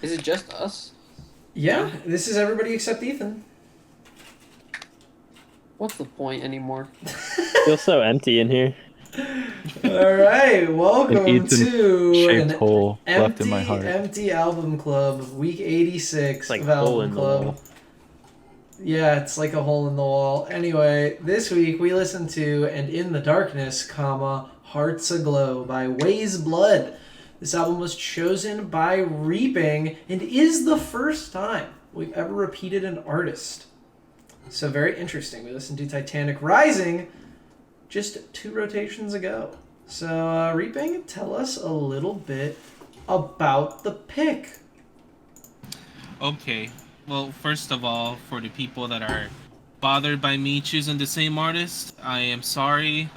Is it just us? Yeah, this is everybody except Ethan. What's the point anymore? Feels so empty in here. All right, welcome Ethan to shaped an hole left in my heart. empty album club, week 86 It's like of a hole album in the club. wall. Yeah, it's like a hole in the wall. Anyway, this week we listened to "And in the Darkness, comma Hearts Aglow" by Weyes Blood. This album was chosen by Reaping and is the first time we've ever repeated an artist. So very interesting. We listened to Titanic Rising just 2 rotations ago. So Reaping, tell us a little bit about the pick. Okay. Well, first of all, for the people that are bothered by me choosing the same artist, I am sorry.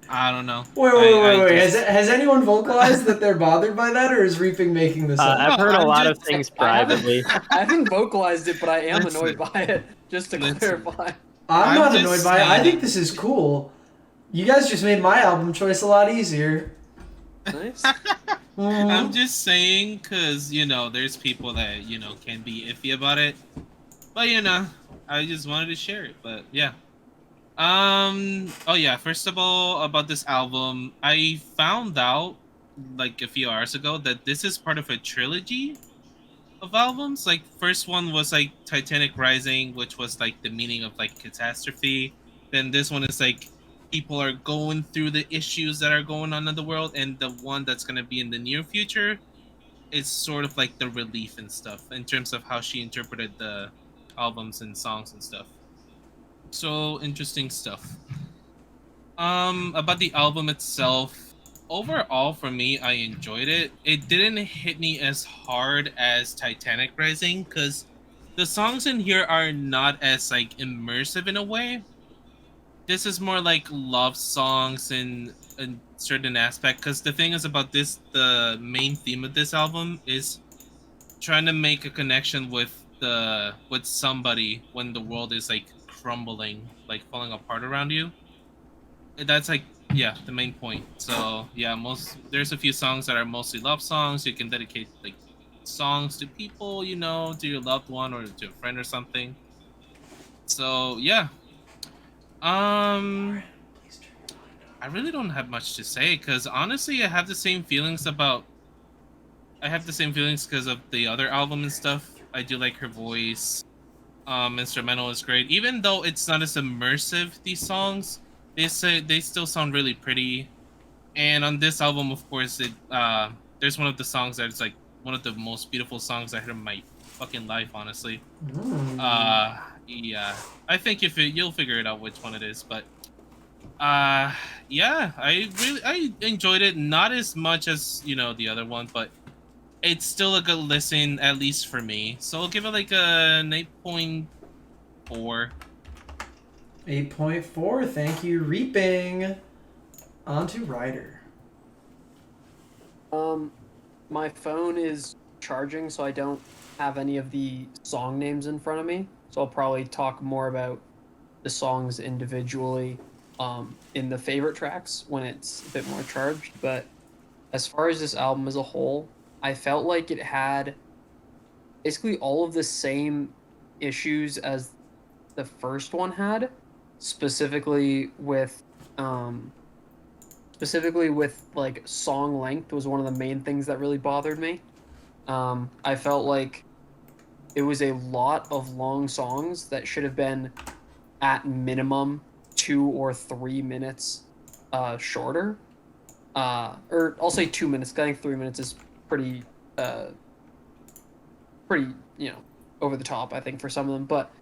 I don't know. Wait. Has anyone vocalized that they're bothered by that, or is Reaping making this up? I've heard a I'm lot of just- things privately. I haven't vocalized it, but I am Listen. annoyed by it. Just to Listen. clarify. I'm not just annoyed by it. I saying. think this is cool. You guys just made my album choice a lot easier. Nice. I'm just saying, because, there's people that, can be iffy about it. But, I just wanted to share it. But, yeah. Oh, yeah. First of all, about this album, I found out, like, a few hours ago that this is part of a trilogy of albums. Like, first one was, like, Titanic Rising, which was, like, the meaning of, like, catastrophe. Then this one is, like, people are going through the issues that are going on in the world, and the one that's going to be in the near future is sort of like the relief and stuff in terms of how she interpreted the albums and songs and stuff. So interesting stuff. About the album itself, overall for me, I enjoyed it. It didn't hit me as hard as Titanic Rising because the songs in here are not as like immersive in a way. This is more like love songs in a certain aspect, because the thing is about this, the main theme of this album is trying to make a connection with somebody when the world is like crumbling, like falling apart around you. That's like, yeah, the main point. So yeah, there's a few songs that are mostly love songs. You can dedicate like songs to people, to your loved one or to a friend or something. So yeah. I really don't have much to say because honestly, I have the same feelings because of the other album and stuff. I do like her voice. Instrumental is great, even though it's not as immersive. These songs, they still sound really pretty. And on this album, of course, there's one of the songs that is like one of the most beautiful songs I heard in my fucking life, honestly. Yeah, I think you'll figure it out which one it is, but yeah, I enjoyed it, not as much as the other one, but it's still a good listen, at least for me. So I'll give it like an 8.4. 8.4. Thank you, Reaping. On to Ryder. My phone is charging, so I don't have any of the song names in front of me. So I'll probably talk more about the songs individually in the favorite tracks when it's a bit more charged. But as far as this album as a whole, I felt like it had basically all of the same issues as the first one had, specifically with like song length was one of the main things that really bothered me. I felt like it was a lot of long songs that should have been at minimum 2 or 3 minutes shorter. Or I'll say 2 minutes. I think 3 minutes is pretty over the top, I think, for some of them. But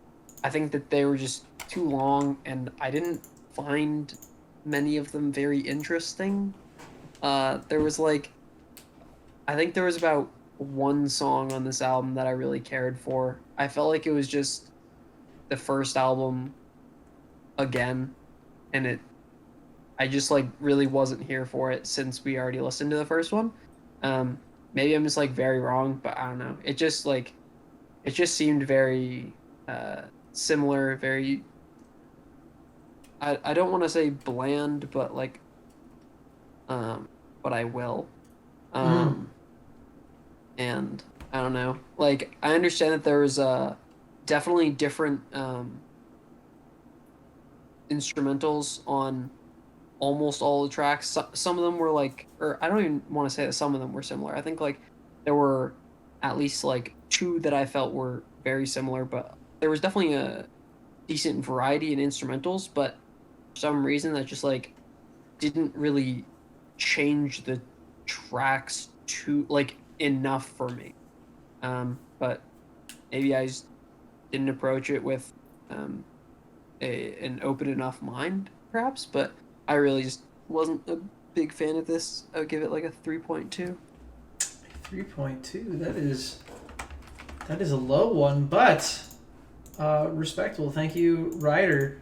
I think that they were just too long, and I didn't find many of them very interesting. There was I think there was about one song on this album that I really cared for. I felt like it was just the first album again, and I just really wasn't here for it since we already listened to the first one. Maybe I'm just very wrong, but I don't know. It just seemed very similar, very I don't want to say bland, but like, but I will. Um, and I don't know. Like, I understand that there was definitely different instrumentals on almost all the tracks. Some of them were like, or I don't even want to say that some of them were similar. I think like there were at least like two that I felt were very similar, but there was definitely a decent variety in instrumentals. But for some reason, that just like didn't really change the tracks to like enough for me. But maybe I just didn't approach it with um, an open enough mind, perhaps. But I really just wasn't a big fan of this. I would give it like a 3.2. 3.2. That is a low one, but respectable. Thank you, Ryder.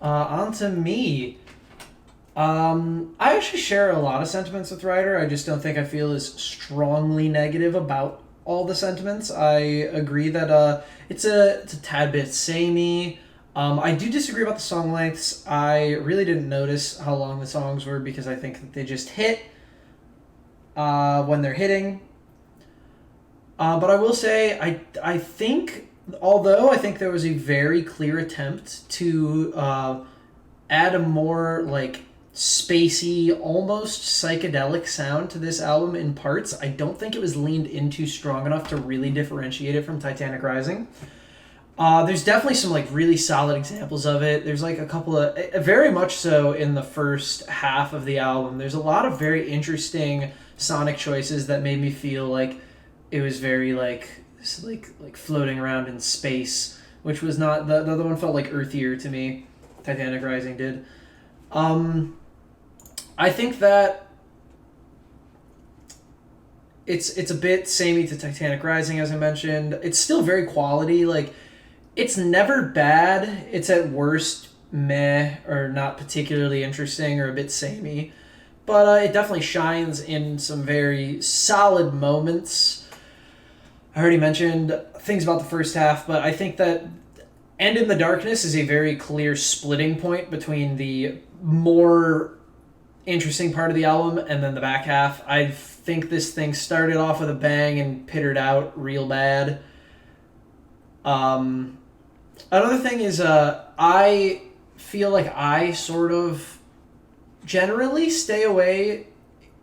On to me. I actually share a lot of sentiments with Ryder. I just don't think I feel as strongly negative about all the sentiments. I agree that it's a tad bit samey. I do disagree about the song lengths. I really didn't notice how long the songs were because I think that they just hit when they're hitting. But I will say, I think, although I think there was a very clear attempt to add a more like spacey, almost psychedelic sound to this album in parts, I don't think it was leaned into strong enough to really differentiate it from Titanic Rising. There's definitely some like really solid examples of it. There's like a couple of, very much so in the first half of the album. There's a lot of very interesting sonic choices that made me feel like it was very like floating around in space, which was not, the other one felt like earthier to me. Titanic Rising did. I think that it's a bit samey to Titanic Rising, as I mentioned. It's still very quality. Like, it's never bad. It's at worst meh or not particularly interesting or a bit samey. But it definitely shines in some very solid moments. I already mentioned things about the first half, but I think that End in the Darkness is a very clear splitting point between the more interesting part of the album and then the back half. I think this thing started off with a bang and pittered out real bad. Another thing is I feel like I sort of generally stay away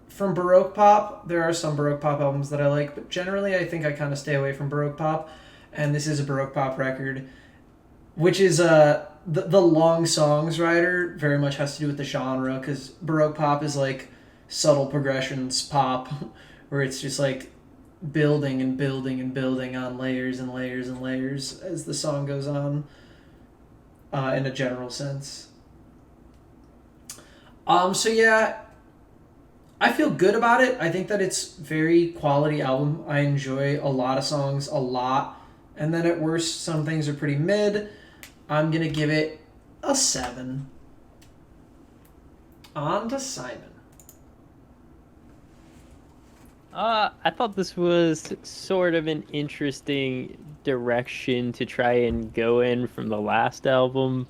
from Baroque pop. There are some Baroque pop albums that I like, but generally I think I kind of stay away from Baroque pop, and this is a Baroque pop record, which is the long songs, Ryder, very much has to do with the genre, because Baroque pop is like subtle progressions pop, where it's just like building and building and building on layers and layers and layers as the song goes on, in a general sense. So yeah, I feel good about it. I think that it's very quality album. I enjoy a lot of songs a lot, and then at worst some things are pretty mid. I'm gonna give it a 7. On to Simon. I thought this was sort of an interesting direction to try and go in from the last album,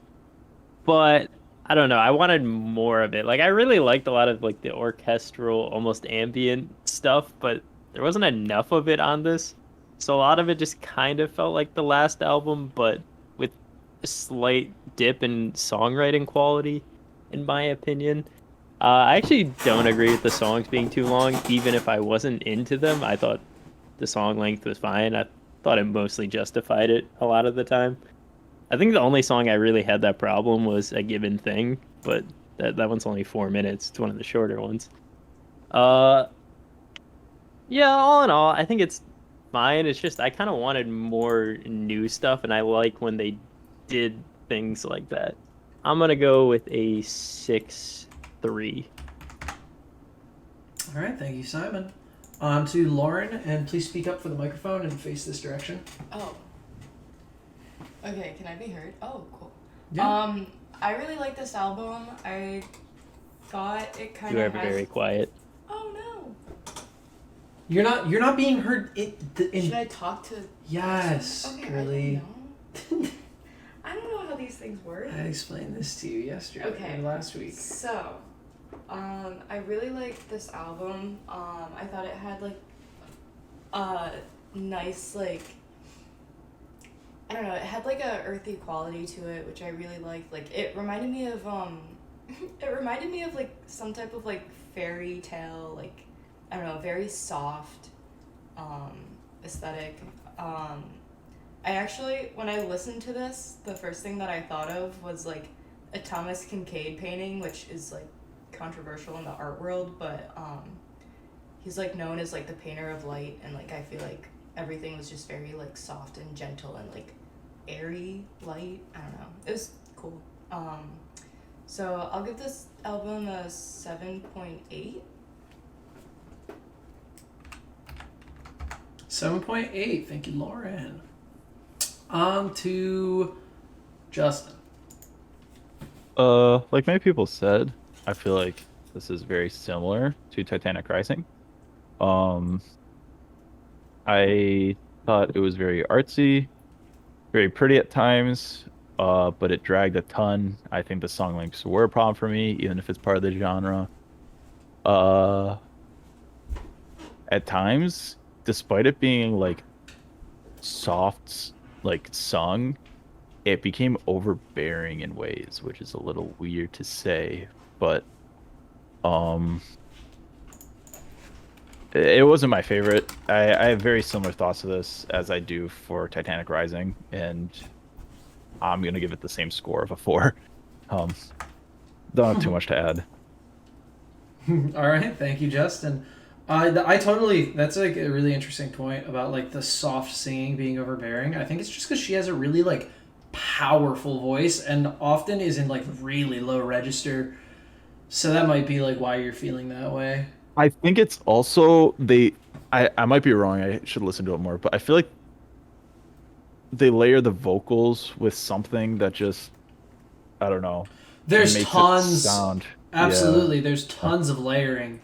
but I don't know. I wanted more of it. Like, I really liked a lot of like the orchestral, almost ambient stuff, but there wasn't enough of it on this. So a lot of it just kind of felt like the last album, but with a slight dip in songwriting quality, in my opinion. I actually don't agree with the songs being too long, even if I wasn't into them. I thought the song length was fine. I thought it mostly justified it a lot of the time. I think the only song I really had that problem was A Given Thing, but that one's only 4 minutes. It's one of the shorter ones. Yeah, all in all, I think it's fine. It's just I kind of wanted more new stuff, and I like when they did things like that. I'm gonna go with a 6.3. All right, thank you, Simon. On to Lauren, and please speak up for the microphone and face this direction. Oh. Okay, can I be heard? Oh, cool. Yeah. I really like this album. I thought it kind You are of has... very quiet. Oh no. You're not being heard. Should I talk to? Yes, Okay, really. I don't know how these these things work? I explained this to you yesterday Okay. or last week. So, I really liked this album. I thought it had like a nice like, I don't know, it had like a earthy quality to it, which I really liked. Like it reminded me of it reminded me of like some type of like fairy tale, like I don't know, very soft aesthetic. I actually, when I listened to this, the first thing that I thought of was like a Thomas Kincaid painting, which is like controversial in the art world, but he's like known as like the painter of light, and like I feel like everything was just very like soft and gentle and like airy light. I don't know, it was cool. So I'll give this album a 7.8. 7.8. Thank you, Lauren. On to Justin. Like many people said, I feel like this is very similar to Titanic Rising. I thought it was very artsy, very pretty at times, but it dragged a ton. I think the song lengths were a problem for me, even if it's part of the genre. At times, despite it being like soft, like sung, it became overbearing in ways, which is a little weird to say, but it wasn't my favorite. I have very similar thoughts to this as I do for Titanic Rising, and I'm gonna give it the same score of a 4. Don't have too much to add. All right, thank you, Justin. I totally, that's like a really interesting point about like the soft singing being overbearing. I think it's just because she has a really like powerful voice and often is in like really low register. So that might be like why you're feeling that way. I think it's also I might be wrong, I should listen to it more, but I feel like they layer the vocals with something that just, I don't know, There's makes it tons. sound. Absolutely, there's tons of layering.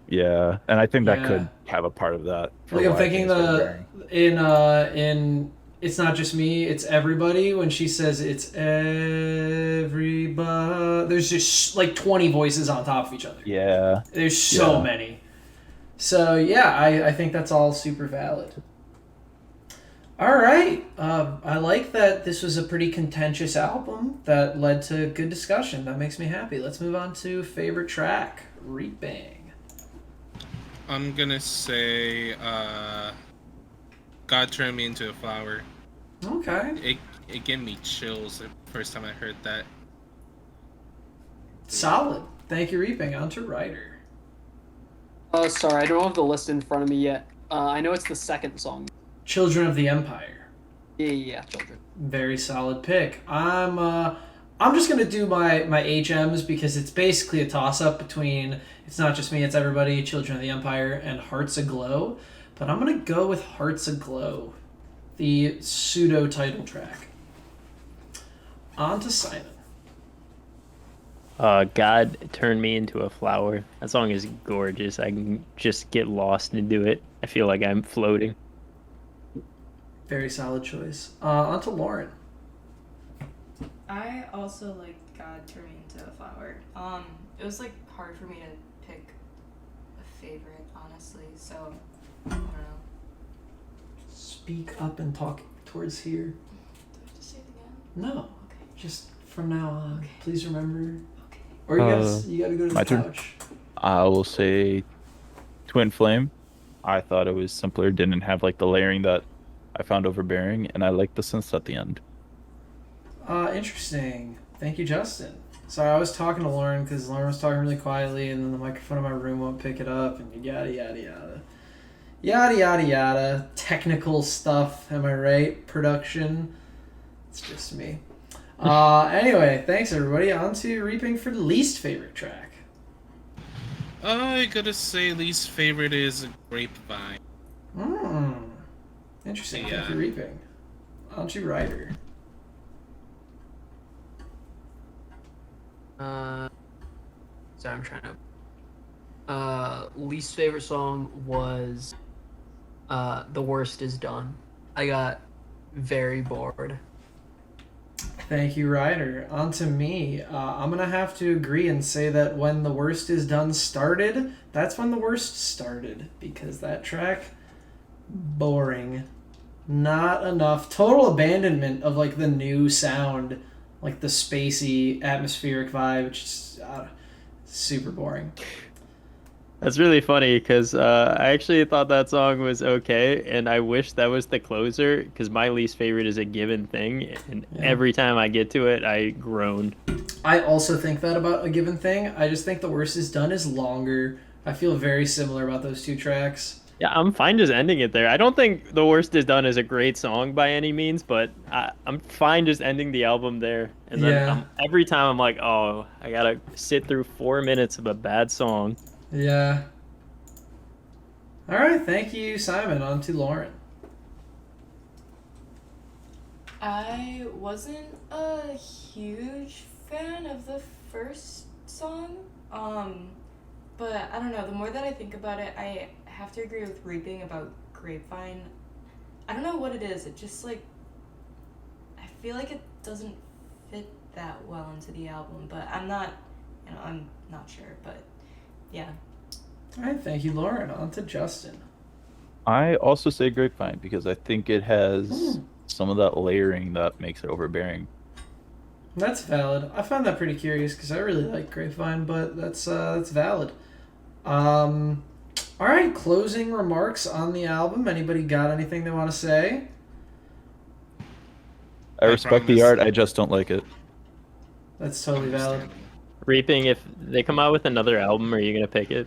Yeah, and I think that Yeah. could have a part of that. for Like I'm why I think thinking it's overbearing. in It's Not Just Me, It's Everybody, when she says it's everybody, there's just like 20 voices on top of each other. Yeah. There's so Yeah. many. So yeah, I think that's all super valid. All right. I like that this was a pretty contentious album that led to good discussion. That makes me happy. Let's move on to favorite track, Reaping. I'm gonna say, God Turned Me Into a Flower. Okay. It gave me chills the first time I heard that. Solid. Thank you, Reaping. On to Ryder. Oh, sorry, I don't have the list in front of me yet. I know it's the second song. Children of the Empire. Yeah, Children. Very solid pick. I'm just gonna do my HMs because it's basically a toss up between It's Not Just Me, It's Everybody, Children of the Empire, and Hearts Aglow. But I'm gonna go with Hearts Aglow, the pseudo title track. On to Simon. God Turned Me Into a Flower. That song is gorgeous. I can just get lost into it. I feel like I'm floating. Very solid choice. On to Lauren. I also liked God Turned Me Into a Flower. It was like hard for me to pick a favorite, honestly. So I don't know. Speak up and talk towards here. Do I have to say it again? No, Okay. just from now on. Okay. Please remember. Okay. Or you gotta go to my the turn. couch. I will say Twin Flame. I thought it was simpler, didn't have like the layering that I found overbearing, and I liked the synths at the end. Interesting. Thank you, Justin. Sorry, I was talking to Lauren because Lauren was talking really quietly, and then the microphone in my room won't pick it up, and yada yada yada. Yada yada yada. Technical stuff, am I right? Production. It's just me. Anyway, thanks everybody. On to Reaping for the least favorite track. I gotta say, least favorite is Grapevine. Interesting. Thank Yeah. you, Reaping. On to Ryder. So I'm trying to. Least favorite song was The Worst Is Done. I got very bored. Thank you, Ryder. On to me. I'm going to have to agree and say that when The Worst Is Done started, that's when The Worst started. Because that track, boring. Not enough. Total abandonment of, like, the new sound. Like, the spacey, atmospheric vibe. Which is super boring. That's really funny because I actually thought that song was okay, and I wish that was the closer because my least favorite is A Given Thing, and every time I get to it, I groan. I also think that about A Given Thing. I just think The Worst Is Done is longer. I feel very similar about those two tracks. Yeah, I'm fine just ending it there. I don't think The Worst Is Done is a great song by any means, but I'm fine just ending the album there. And then every time I'm like, oh, I gotta sit through 4 minutes of a bad song. Yeah. All right, thank you, Simon. On to Lauren. I wasn't a huge fan of the first song, but I don't know. The more that I think about it, I have to agree with Reaping about Grapevine. I don't know what it is. It just like I feel like it doesn't fit that well into the album, but I'm not sure, but yeah. All right, thank you, Lauren. On to Justin. I also say Grapevine because I think it has some of that layering that makes it overbearing. That's valid. I found that pretty curious because I really like Grapevine, but that's valid. All right, closing remarks on the album. Anybody got anything they want to say? I respect the art, I just don't like it. That's totally valid. Reaping, if they come out with another album, are you gonna pick it?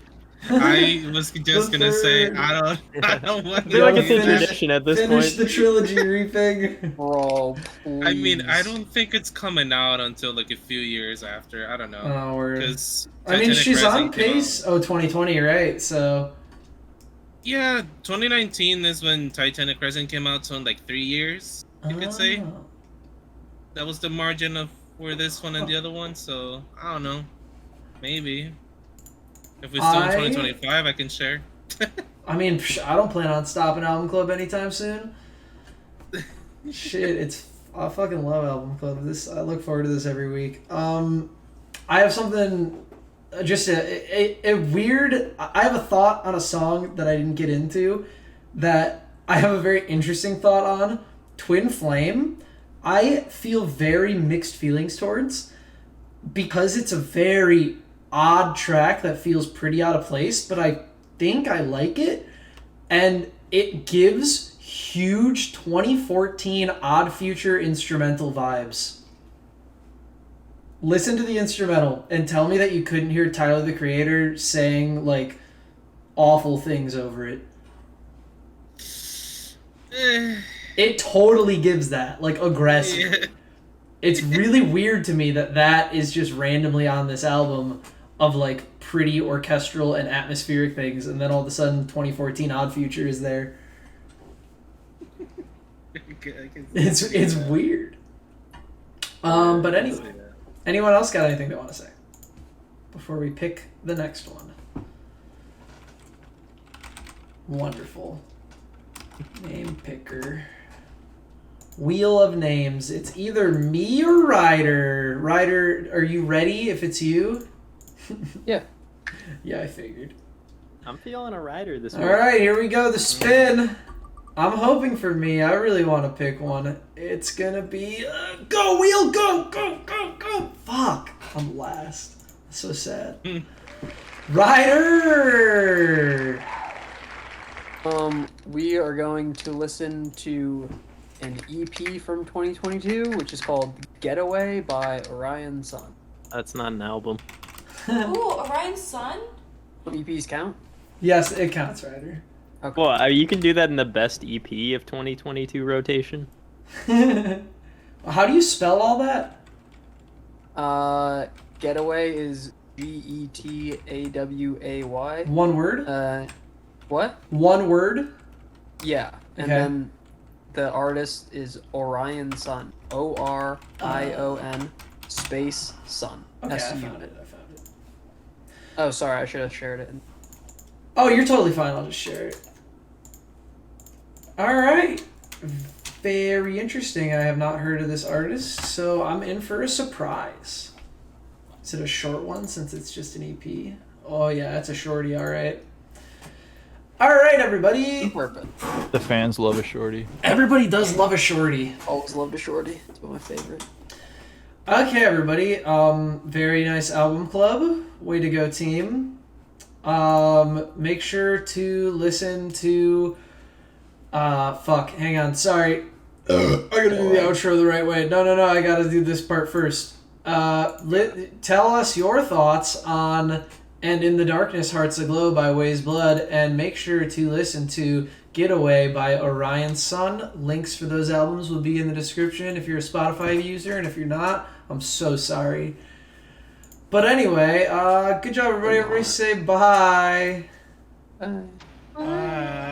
I was just gonna say I don't want I feel like it's a Finish- tradition at this Finish point. the trilogy, Reaping. Bro, I mean, I please. don't think it's coming out until like a few years after. I don't know. Oh, word. Because I mean, she's on pace. Oh, 2020, right? So. Yeah, 2019 is when Titanic Rising came out, so in like 3 years, you could say. Oh. That was the margin of where this one and the other one, so I don't know. Maybe. If we're still in 2025, I can share. I mean, I don't plan on stopping Album Club anytime soon. Shit, I fucking love Album Club. I look forward to this every week. I have something, just a weird. I have a thought on a song that I didn't get into, that I have a very interesting thought on. Twin Flame. I feel very mixed feelings towards, because it's a very odd track that feels pretty out of place, but I think I like it, and it gives huge 2014 Odd Future instrumental vibes. Listen to the instrumental and tell me that you couldn't hear Tyler the Creator saying like awful things over it. It totally gives that, like, aggressive. Yeah. It's really weird to me that is just randomly on this album of, like, pretty orchestral and atmospheric things, and then all of a sudden 2014 Odd Future is there. It's weird. But anyway, anyone else got anything they want to say before we pick the next one? Wonderful. Name picker. Wheel of names. It's either me or Ryder. Ryder, are you ready if it's you? Yeah. Yeah, I figured. I'm feeling a Ryder this week. All right, here we go. The spin. I'm hoping for me. I really want to pick one. It's going to be... go, wheel! Go! Go! Go! Go! Fuck! I'm last. So sad. Ryder! We are going to listen to an EP from 2022, which is called Getaway by Orion Sun. That's not an album. Ooh, Orion's Son? EPs count? Yes, it counts, Ryder. Okay. Well, you can do that in the best EP of 2022 rotation. How do you spell all that? Getaway is Getaway. One word? What? One word? Yeah. And Okay. then the artist is Orion Sun. Orion space Sun. Okay, I S-U. found it. Oh, sorry, I should have shared it. Oh, you're totally fine. I'll just share it. All right. very interesting. I have not heard of this artist, so I'm in for a surprise. Is it a short one since it's just an EP? Oh yeah, it's a shorty, alright. Alright, everybody. Perfect. The fans love a shorty. Everybody does love a shorty. Always loved a shorty. It's one of my favorite. Okay, everybody. Very nice album club. Way to go, team. Make sure to listen to. Fuck. Hang on. Sorry. I gotta do the outro the right way. No. I gotta do this part first. Tell us your thoughts on "And in the Darkness, Hearts Aglow" by Weyes Blood, and make sure to listen to "Getaway" by Orion Sun. Links for those albums will be in the description if you're a Spotify user, and if you're not, I'm so sorry. But anyway, good job, everybody. Everybody say bye. Bye. Bye.